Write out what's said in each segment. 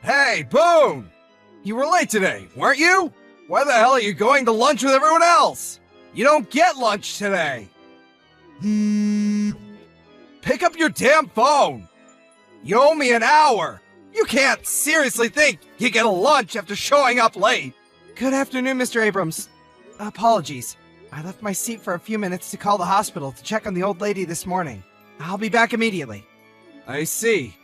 Hey, Boone! You were late today, weren't you? Why the hell are you going to lunch with everyone else? You don't get lunch today. Pick up your damn phone. You owe me an hour. You can't seriously think you get a lunch after showing up late. Good afternoon, Mr. Abrams. Apologies. I left my seat for a few minutes to call the hospital to check on the old lady this morning. I'll be back immediately. I see.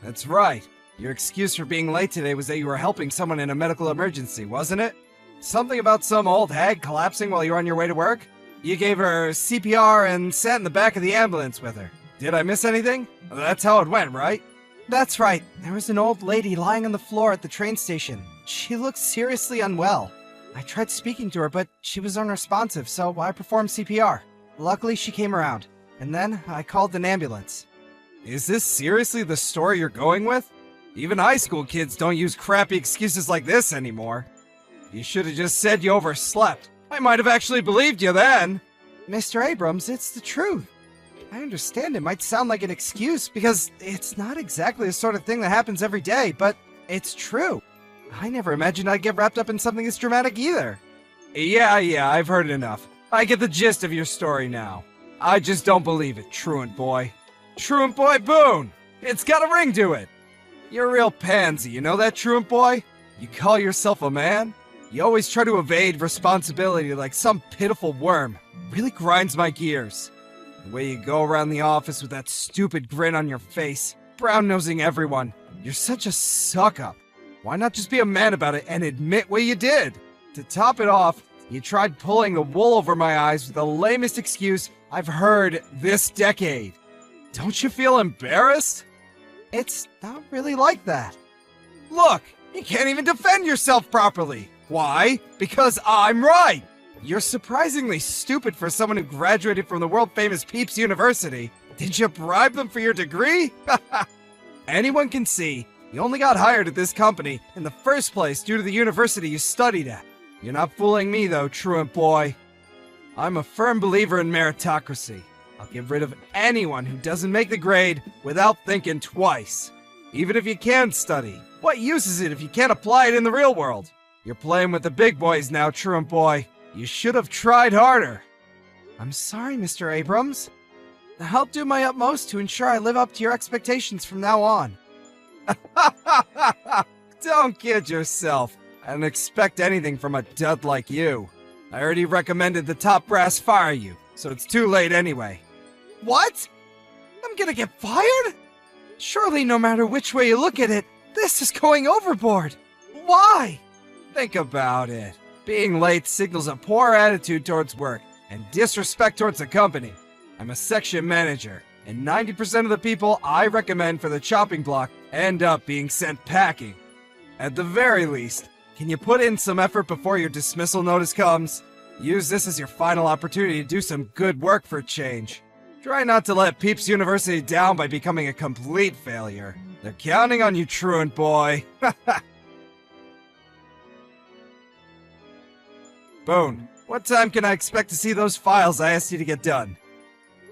That's right. Your excuse for being late today was that you were helping someone in a medical emergency, wasn't it? Something about some old hag collapsing while you were on your way to work? You gave her CPR and sat in the back of the ambulance with her. Did I miss anything? That's how it went, right? That's right. There was an old lady lying on the floor at the train station. She looked seriously unwell. I tried speaking to her, but she was unresponsive, so I performed CPR. Luckily, she came around. And then I called an ambulance. Is this seriously the story you're going with? Even high school kids don't use crappy excuses like this anymore. You should have just said you overslept. I might have actually believed you then. Mr. Abrams, it's the truth. I understand it might sound like an excuse because it's not exactly the sort of thing that happens every day, but it's true. I never imagined I'd get wrapped up in something this dramatic either. Yeah, I've heard enough. I get the gist of your story now. I just don't believe it, truant boy. Truant boy Boone! It's got a ring to it! You're a real pansy, you know that, truant boy? You call yourself a man? You always try to evade responsibility like some pitiful worm. Really grinds my gears. The way you go around the office with that stupid grin on your face, brown-nosing everyone. You're such a suck-up. Why not just be a man about it and admit what you did? To top it off, you tried pulling the wool over my eyes with the lamest excuse I've heard this decade. Don't you feel embarrassed? It's not really like that. Look, you can't even defend yourself properly. Why? Because I'm right. You're surprisingly stupid for someone who graduated from the world-famous Peeps University. Did you bribe them for your degree? Anyone can see you only got hired at this company in the first place due to the university you studied at. You're not fooling me though, truant boy. I'm a firm believer in meritocracy. I'll get rid of anyone who doesn't make the grade without thinking twice. Even if you can study, what use is it if you can't apply it in the real world? You're playing with the big boys now, truant boy. You should have tried harder. I'm sorry, Mr. Abrams. I'll do my utmost to ensure I live up to your expectations from now on. Don't kid yourself. I don't expect anything from a dud like you. I already recommended the top brass fire you, so it's too late anyway. What? I'm gonna get fired? Surely no matter which way you look at it, this is going overboard. Why? Think about it. Being late signals a poor attitude towards work and disrespect towards the company. I'm a section manager, and 90% of the people I recommend for the chopping block end up being sent packing. At the very least, can you put in some effort before your dismissal notice comes? Use this as your final opportunity to do some good work for a change. Try not to let Peeps University down by becoming a complete failure. They're counting on you, truant boy. Boone, what time can I expect to see those files I asked you to get done?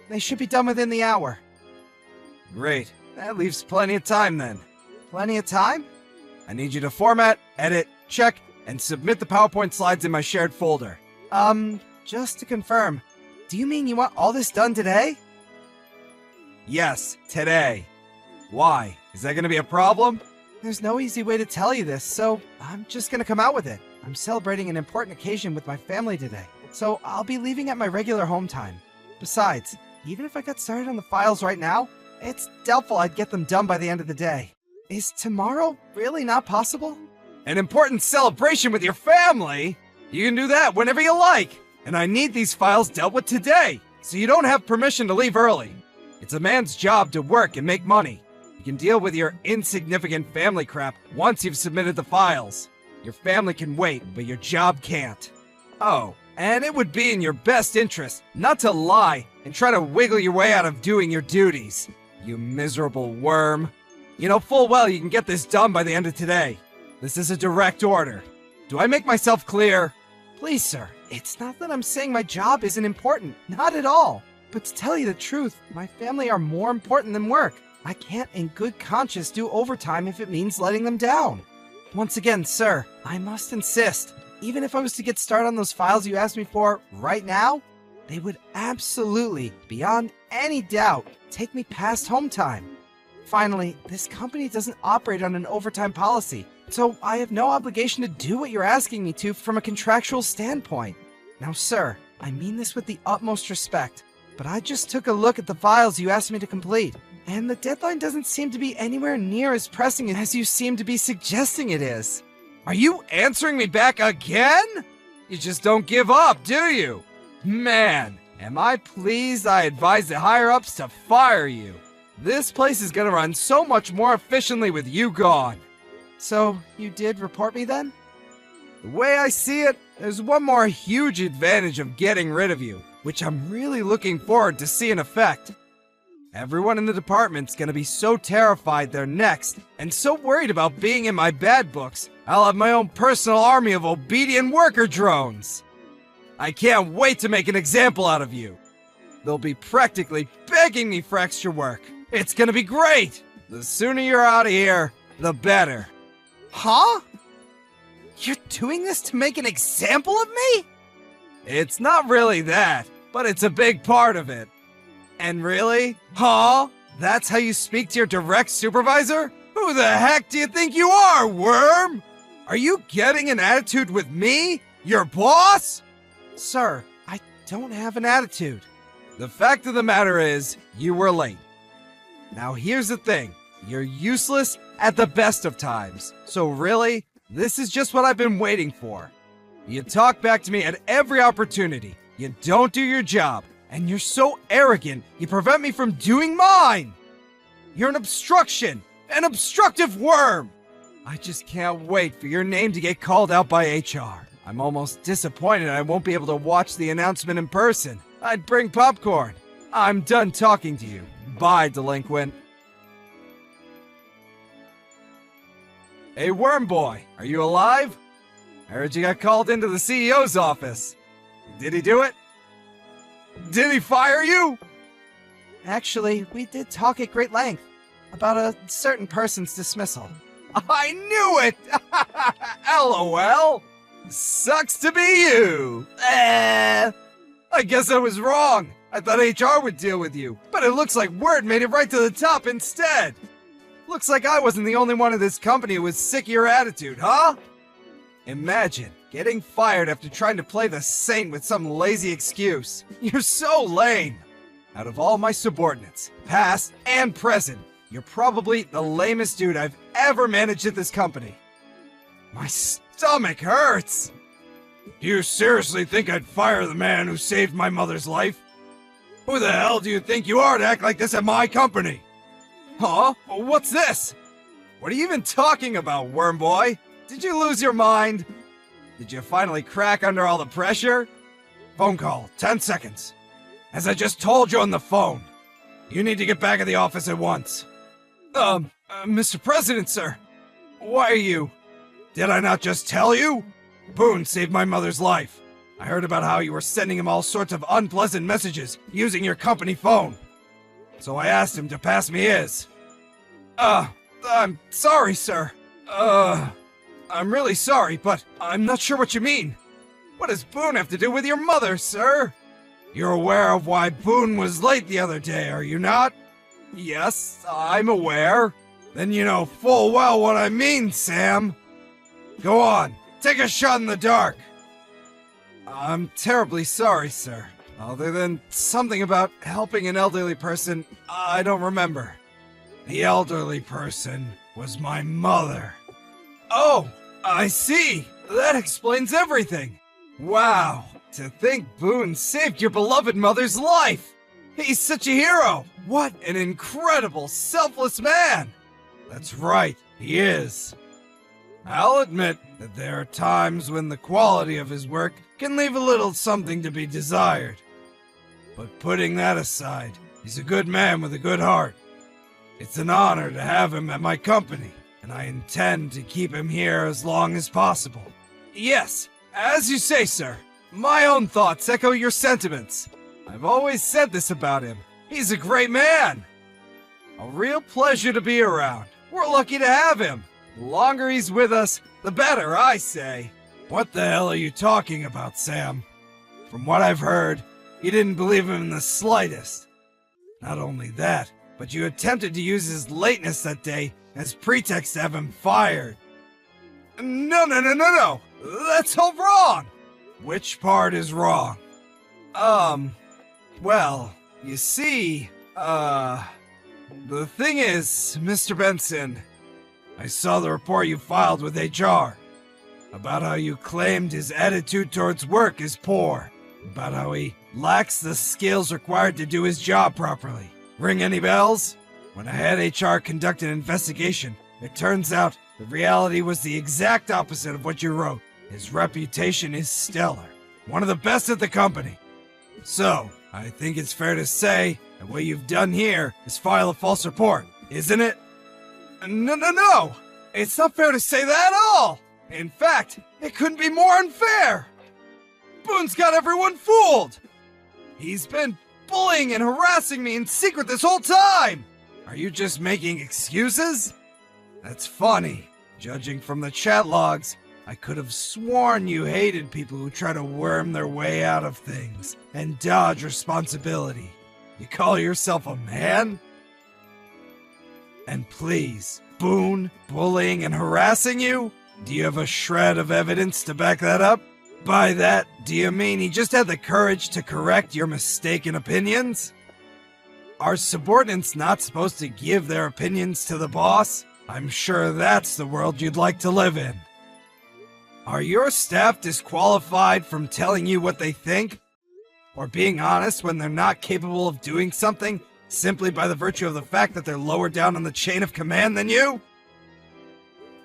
They should be done within the hour. Great. That leaves plenty of time then. Plenty of time? I need you to format, edit, check, and submit the PowerPoint slides in my shared folder. Just to confirm, do you mean you want all this done today? Yes, today. Why? Is that gonna be a problem? There's no easy way to tell you this, so I'm just gonna come out with it. I'm celebrating an important occasion with my family today, so I'll be leaving at my regular home time. Besides, even if I got started on the files right now, it's doubtful I'd get them done by the end of the day. Is tomorrow really not possible? An important celebration with your family? You can do that whenever you like. And I need these files dealt with today, so you don't have permission to leave early. It's a man's job to work and make money. You can deal with your insignificant family crap once you've submitted the files. Your family can wait, but your job can't. Oh, and it would be in your best interest not to lie and try to wiggle your way out of doing your duties. You miserable worm. You know full well you can get this done by the end of today. This is a direct order. Do I make myself clear? Please, sir, it's not that I'm saying my job isn't important. Not at all. But to tell you the truth, my family are more important than work. I can't in good conscience do overtime if it means letting them down. Once again, sir, I must insist, even if I was to get started on those files you asked me for right now, they would absolutely, beyond any doubt, take me past home time. Finally, this company doesn't operate on an overtime policy, so I have no obligation to do what you're asking me to from a contractual standpoint. Now, sir, I mean this with the utmost respect, but I just took a look at the files you asked me to complete, and the deadline doesn't seem to be anywhere near as pressing as you seem to be suggesting it is. Are you answering me back again? You just don't give up, do you? Man, am I pleased I advised the higher-ups to fire you. This place is gonna run so much more efficiently with you gone. So, you did report me then? The way I see it, there's one more huge advantage of getting rid of you, which I'm really looking forward to see in effect. Everyone in the department's gonna be so terrified they're next, and so worried about being in my bad books, I'll have my own personal army of obedient worker drones. I can't wait to make an example out of you. They'll be practically begging me for extra work. It's gonna be great! The sooner you're out of here, the better. Huh? You're doing this to make an example of me? It's not really that, but it's a big part of it. And really? Huh? That's how you speak to your direct supervisor? Who the heck do you think you are, worm? Are you getting an attitude with me? Your boss? Sir, I don't have an attitude. The fact of the matter is, you were late. Now here's the thing. You're useless at the best of times. So really, this is just what I've been waiting for. You talk back to me at every opportunity. You don't do your job. And you're so arrogant, you prevent me from doing mine! You're an obstruction! An obstructive worm! I just can't wait for your name to get called out by HR. I'm almost disappointed I won't be able to watch the announcement in person. I'd bring popcorn. I'm done talking to you. Bye, delinquent. Hey, Worm Boy, are you alive? I heard you got called into the CEO's office. Did he do it? Did he fire you? Actually, we did talk at great length about a certain person's dismissal. I knew it! LOL! Sucks to be you! I guess I was wrong. I thought HR would deal with you, but it looks like word made it right to the top instead. Looks like I wasn't the only one in this company who was sick of your attitude, huh? Imagine getting fired after trying to play the saint with some lazy excuse. You're so lame. Out of all my subordinates, past and present, you're probably the lamest dude I've ever managed at this company. My stomach hurts. Do you seriously think I'd fire the man who saved my mother's life? Who the hell do you think you are to act like this at my company? Huh? What's this? What are you even talking about, Worm Boy? Did you lose your mind? Did you finally crack under all the pressure? Phone call, 10 seconds. As I just told you on the phone, you need to get back at the office at once. Mr. President, sir. Why are you? Did I not just tell you? Boone saved my mother's life. I heard about how you were sending him all sorts of unpleasant messages using your company phone. So I asked him to pass me his. I'm sorry, sir. I'm really sorry, but I'm not sure what you mean. What does Boone have to do with your mother, sir? You're aware of why Boone was late the other day, are you not? Yes, I'm aware. Then you know full well what I mean, Sam. Go on, take a shot in the dark. I'm terribly sorry, sir. Other than something about helping an elderly person, I don't remember. The elderly person was my mother. Oh, I see. That explains everything. Wow, to think Boone saved your beloved mother's life. He's such a hero. What an incredible, selfless man. That's right, he is. I'll admit that there are times when the quality of his work can leave a little something to be desired. But putting that aside, he's a good man with a good heart. It's an honor to have him at my company, and I intend to keep him here as long as possible. Yes, as you say, sir. My own thoughts echo your sentiments. I've always said this about him. He's a great man. A real pleasure to be around. We're lucky to have him. The longer he's with us, the better, I say. What the hell are you talking about, Sam? From what I've heard, you didn't believe him in the slightest. Not only that, but you attempted to use his lateness that day as pretext to have him fired. No. That's all wrong. Which part is wrong? Well, you see, the thing is, Mr. Benson, I saw the report you filed with HR about how you claimed his attitude towards work is poor, about how he lacks the skills required to do his job properly. Ring any bells? When I had HR conduct an investigation, it turns out the reality was the exact opposite of what you wrote. His reputation is stellar, one of the best at the company. So, I think it's fair to say that what you've done here is file a false report, isn't it? No! It's not fair to say that at all! In fact, it couldn't be more unfair! Boone's got everyone fooled! He's been bullying and harassing me in secret this whole time! Are you just making excuses? That's funny. Judging from the chat logs, I could have sworn you hated people who try to worm their way out of things and dodge responsibility. You call yourself a man? And please, Boone bullying and harassing you? Do you have a shred of evidence to back that up? By that, do you mean he just had the courage to correct your mistaken opinions? Are subordinates not supposed to give their opinions to the boss? I'm sure that's the world you'd like to live in. Are your staff disqualified from telling you what they think? Or being honest when they're not capable of doing something simply by the virtue of the fact that they're lower down on the chain of command than you?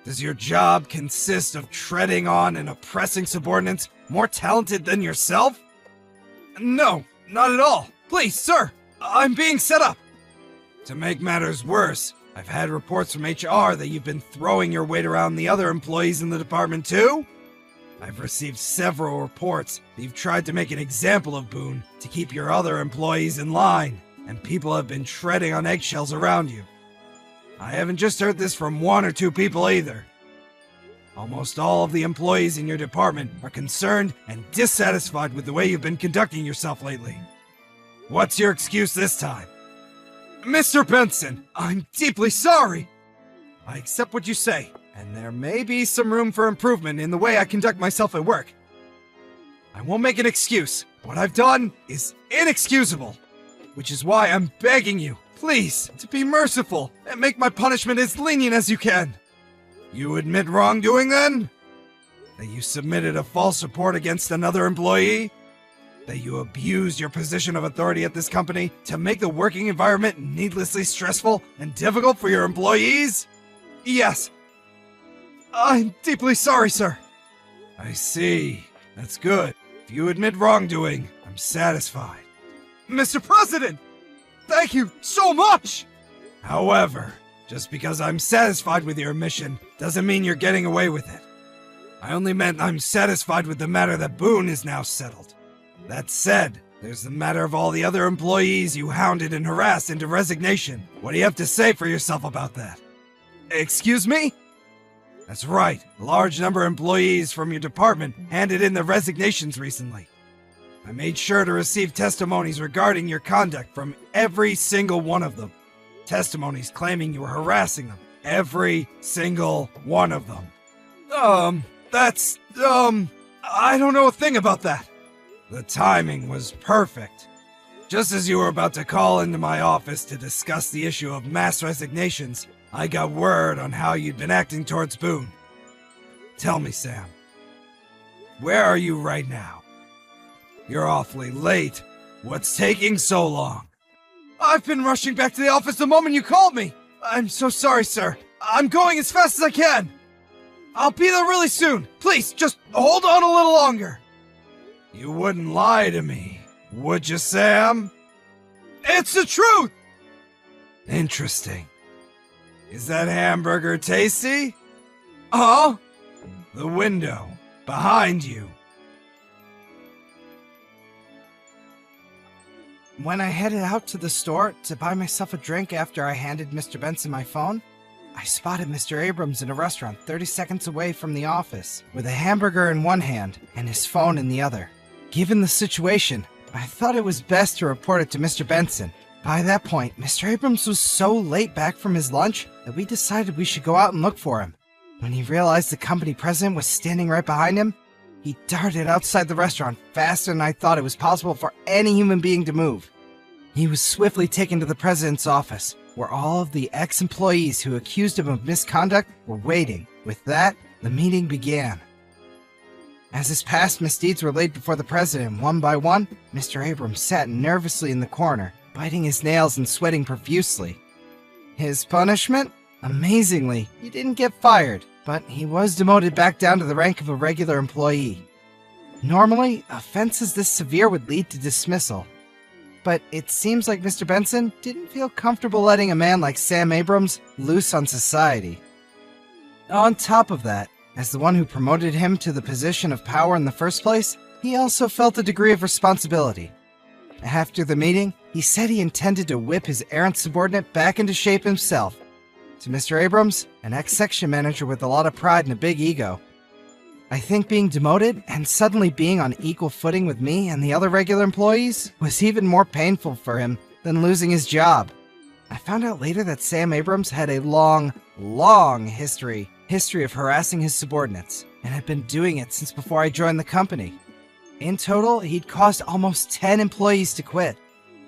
Does your job consist of treading on and oppressing subordinates more talented than yourself? No, not at all. Please, sir, I'm being set up. To make matters worse, I've had reports from HR that you've been throwing your weight around the other employees in the department too? I've received several reports that you've tried to make an example of Boone to keep your other employees in line, and people have been treading on eggshells around you. I haven't just heard this from one or two people either. Almost all of the employees in your department are concerned and dissatisfied with the way you've been conducting yourself lately. What's your excuse this time? Mr. Benson, I'm deeply sorry. I accept what you say, and there may be some room for improvement in the way I conduct myself at work. I won't make an excuse. What I've done is inexcusable, which is why I'm begging you, please, to be merciful and make my punishment as lenient as you can. You admit wrongdoing then? That you submitted a false report against another employee? That you abused your position of authority at this company to make the working environment needlessly stressful and difficult for your employees? Yes. I'm deeply sorry, sir. I see. That's good. If you admit wrongdoing, I'm satisfied. Mr. President! Thank you so much! However, just because I'm satisfied with your admission doesn't mean you're getting away with it. I only meant I'm satisfied with the matter that Boone is now settled. That said, there's the matter of all the other employees you hounded and harassed into resignation. What do you have to say for yourself about that? Excuse me? That's right. A large number of employees from your department handed in their resignations recently. I made sure to receive testimonies regarding your conduct from every single one of them. Testimonies claiming you were harassing them. Every single one of them. I don't know a thing about that. The timing was perfect. Just as you were about to call into my office to discuss the issue of mass resignations, I got word on how you'd been acting towards Boone. Tell me, Sam, where are you right now? You're awfully late. What's taking so long? I've been rushing back to the office the moment you called me. I'm so sorry, sir. I'm going as fast as I can. I'll be there really soon. Please, just hold on a little longer. You wouldn't lie to me, would you, Sam? It's the truth! Interesting. Is that hamburger tasty? Huh? The window, behind you. When I headed out to the store to buy myself a drink after I handed Mr. Benson my phone, I spotted Mr. Abrams in a restaurant 30 seconds away from the office, with a hamburger in one hand and his phone in the other. Given the situation, I thought it was best to report it to Mr. Benson. By that point, Mr. Abrams was so late back from his lunch that we decided we should go out and look for him. When he realized the company president was standing right behind him, he darted outside the restaurant faster than I thought it was possible for any human being to move. He was swiftly taken to the president's office, where all of the ex-employees who accused him of misconduct were waiting. With that, the meeting began. As his past misdeeds were laid before the president one by one, Mr. Abrams sat nervously in the corner, biting his nails and sweating profusely. His punishment? Amazingly, he didn't get fired, but he was demoted back down to the rank of a regular employee. Normally, offenses this severe would lead to dismissal, but it seems like Mr. Benson didn't feel comfortable letting a man like Sam Abrams loose on society. On top of that, as the one who promoted him to the position of power in the first place, he also felt a degree of responsibility. After the meeting, he said he intended to whip his errant subordinate back into shape himself. To Mr. Abrams, an ex-section manager with a lot of pride and a big ego, I think being demoted and suddenly being on equal footing with me and the other regular employees was even more painful for him than losing his job. I found out later that Sam Abrams had a long history of harassing his subordinates, and had been doing it since before I joined the company. In total, he'd caused almost 10 employees to quit.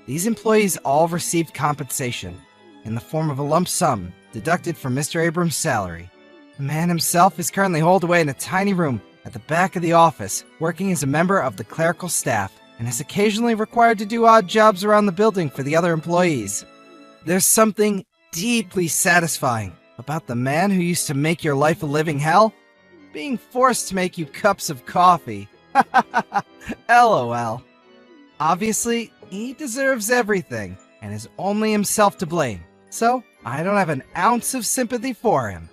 These employees all received compensation in the form of a lump sum deducted from Mr. Abrams' salary. The man himself is currently holed away in a tiny room at the back of the office, working as a member of the clerical staff, and is occasionally required to do odd jobs around the building for the other employees. There's something deeply satisfying about the man who used to make your life a living hell being forced to make you cups of coffee. LOL. Obviously, he deserves everything, and is only himself to blame, so I don't have an ounce of sympathy for him.